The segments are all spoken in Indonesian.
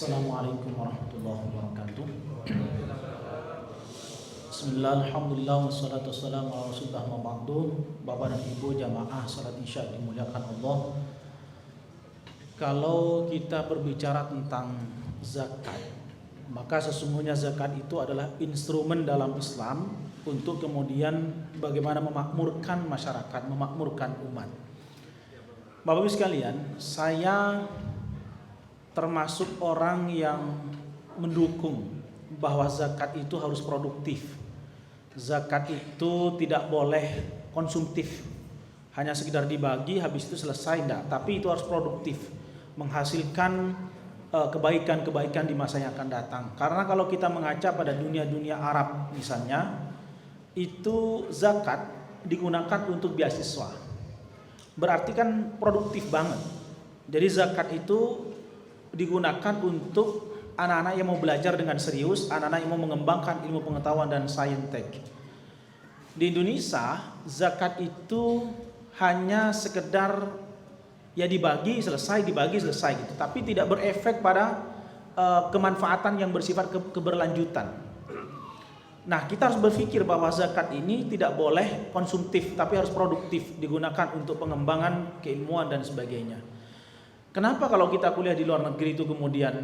Assalamualaikum warahmatullahi wabarakatuh. Bismillah, alhamdulillah, wassalatu wassalamu ala rasulillah ma ba'du. Bapak dan Ibu jamaah salat Isya dimuliakan Allah. Kalau kita berbicara tentang zakat, maka sesungguhnya zakat itu adalah instrumen dalam Islam untuk kemudian bagaimana memakmurkan masyarakat, memakmurkan umat. Bapak Ibu sekalian, saya termasuk orang yang mendukung bahwa zakat itu harus produktif. Zakat itu tidak boleh konsumtif, hanya sekedar dibagi habis itu selesai, enggak, tapi itu harus produktif, menghasilkan kebaikan-kebaikan di masa yang akan datang. Karena kalau kita mengaca pada dunia-dunia Arab misalnya, itu zakat digunakan untuk beasiswa, berarti kan produktif banget. Jadi zakat itu digunakan untuk anak-anak yang mau belajar dengan serius, anak-anak yang mau mengembangkan ilmu pengetahuan dan saintek. Di Indonesia, zakat itu hanya sekedar ya dibagi selesai gitu, tapi tidak berefek pada kemanfaatan yang bersifat keberlanjutan. Nah, kita harus berpikir bahwa zakat ini tidak boleh konsumtif, tapi harus produktif, digunakan untuk pengembangan keilmuan dan sebagainya. Kenapa kalau kita kuliah di luar negeri itu kemudian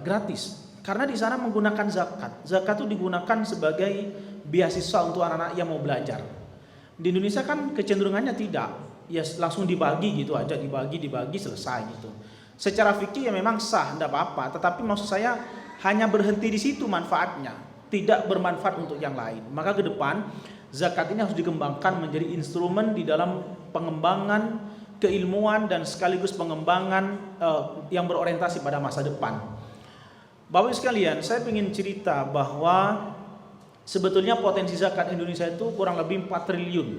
gratis? Karena di sana menggunakan zakat. Zakat itu digunakan sebagai beasiswa untuk anak-anak yang mau belajar. Di Indonesia kan kecenderungannya tidak, ya langsung dibagi gitu aja, dibagi selesai gitu. Secara fikih ya memang sah, tidak apa-apa. Tetapi maksud saya hanya berhenti di situ manfaatnya, tidak bermanfaat untuk yang lain. Maka ke depan zakat ini harus dikembangkan menjadi instrumen di dalam pengembangan keilmuan dan sekaligus pengembangan yang berorientasi pada masa depan. Bapak Ibu sekalian, saya ingin cerita bahwa sebetulnya potensi zakat Indonesia itu kurang lebih 4 triliun.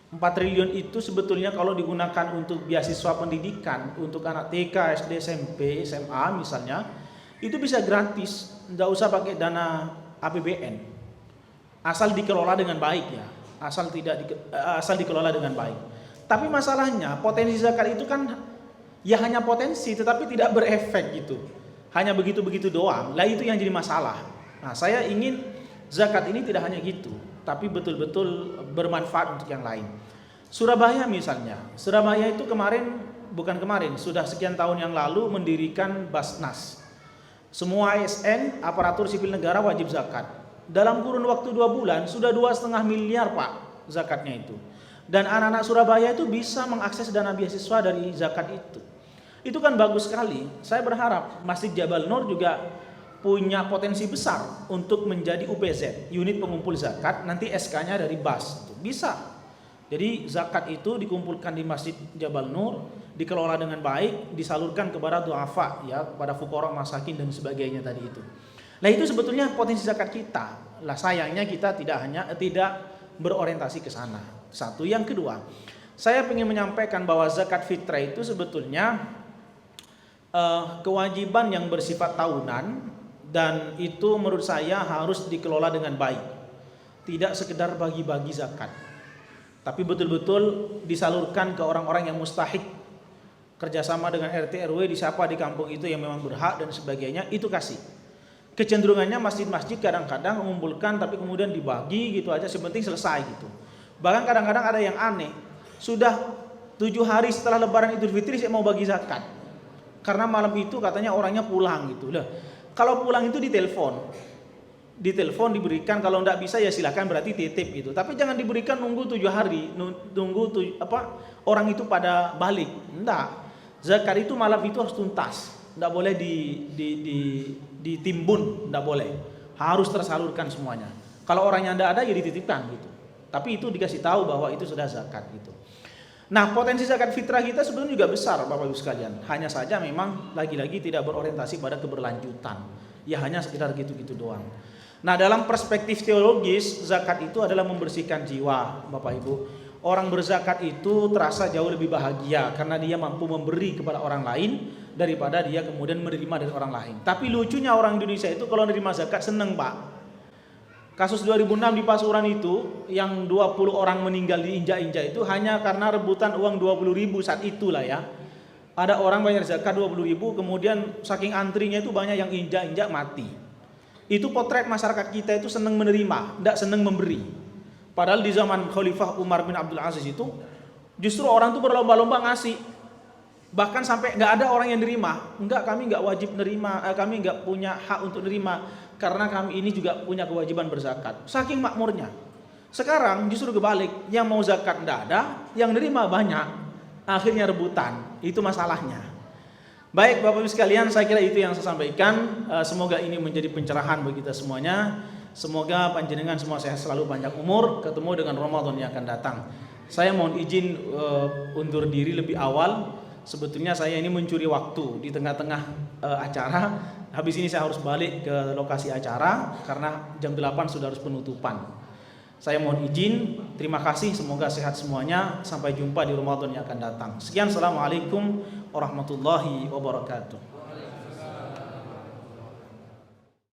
4 triliun itu sebetulnya kalau digunakan untuk beasiswa pendidikan untuk anak TK, SD, SMP, SMA misalnya, itu bisa gratis, tidak usah pakai dana APBN. Asal dikelola dengan baik ya, asal dikelola dengan baik. Tapi masalahnya potensi zakat itu kan ya hanya potensi tetapi tidak berefek gitu. Hanya begitu-begitu doang. Lah itu yang jadi masalah. Nah, saya ingin zakat ini tidak hanya gitu, tapi betul-betul bermanfaat untuk yang lain. Surabaya misalnya. Surabaya itu sudah sekian tahun yang lalu mendirikan Basnas. Semua ASN, aparatur sipil negara wajib zakat. Dalam kurun waktu 2 bulan sudah 2,5 miliar Pak zakatnya itu. Dan anak-anak Surabaya itu bisa mengakses dana beasiswa dari zakat itu. Itu kan bagus sekali. Saya berharap Masjid Jabal Nur juga punya potensi besar untuk menjadi UPZ, unit pengumpul zakat, nanti SK-nya dari BAS. Bisa. Jadi zakat itu dikumpulkan di Masjid Jabal Nur, dikelola dengan baik, disalurkan kepada du'afa, ya, kepada fuqara, masakin dan sebagainya tadi itu. Nah, itu sebetulnya potensi zakat kita. Lah sayangnya kita tidak berorientasi ke sana. Satu, yang kedua, saya ingin menyampaikan bahwa zakat fitrah itu sebetulnya kewajiban yang bersifat tahunan dan itu menurut saya harus dikelola dengan baik. Tidak sekedar bagi-bagi zakat, tapi betul-betul disalurkan ke orang-orang yang mustahik, kerjasama dengan RT RW di siapa di kampung itu yang memang berhak dan sebagainya, itu kasih. Kecenderungannya masjid-masjid kadang-kadang mengumpulkan tapi kemudian dibagi gitu aja, sepenting selesai gitu. Bahkan kadang-kadang ada yang aneh, sudah 7 hari setelah Lebaran Idul Fitri saya mau bagi zakat, karena malam itu katanya orangnya pulang gitu. Lah, kalau pulang itu ditelepon diberikan, kalau enggak bisa ya silakan berarti titip gitu. Tapi jangan diberikan nunggu 7 hari, orang itu pada balik. Enggak. Zakat itu malam itu harus tuntas. Enggak boleh ditimbun, enggak boleh. Harus tersalurkan semuanya. Kalau orangnya enggak ada ya dititipkan gitu. Tapi itu dikasih tahu bahwa itu sudah zakat gitu. Nah, potensi zakat fitrah kita sebetulnya juga besar Bapak Ibu sekalian. Hanya saja memang lagi-lagi tidak berorientasi pada keberlanjutan. Ya hanya sekitar gitu-gitu doang. Nah, dalam perspektif teologis, zakat itu adalah membersihkan jiwa Bapak Ibu. Orang berzakat itu terasa jauh lebih bahagia karena dia mampu memberi kepada orang lain daripada dia kemudian menerima dari orang lain. Tapi lucunya orang Indonesia itu kalau menerima zakat seneng Pak. Kasus 2006 di Pasuruan itu yang 20 orang meninggal diinjak-injak itu hanya karena rebutan uang 20.000 saat itulah ya. Ada orang bayar zakat 20.000, kemudian saking antrinya itu banyak yang injak-injak mati. Itu potret masyarakat kita itu senang menerima, tidak senang memberi. Padahal di zaman Khalifah Umar bin Abdul Aziz itu justru orang tuh berlomba-lomba ngasih. Bahkan sampai nggak ada orang yang nerima. Enggak, kami nggak wajib nerima, kami nggak punya hak untuk nerima karena kami ini juga punya kewajiban berzakat. Saking makmurnya. Sekarang justru kebalik, yang mau zakat nggak ada, yang nerima banyak. Akhirnya rebutan. Itu masalahnya. Baik Bapak Ibu sekalian, saya kira itu yang saya sampaikan. Semoga ini menjadi pencerahan bagi kita semuanya. Semoga panjenengan semua sehat selalu, panjang umur, ketemu dengan Ramadan yang akan datang. Saya mohon izin undur diri lebih awal. Sebetulnya saya ini mencuri waktu di tengah-tengah acara. Habis ini saya harus balik ke lokasi acara karena jam 8 sudah harus penutupan. Saya mohon izin, terima kasih, semoga sehat semuanya. Sampai jumpa di Ramadan yang akan datang. Sekian, assalamualaikum warahmatullahi wabarakatuh.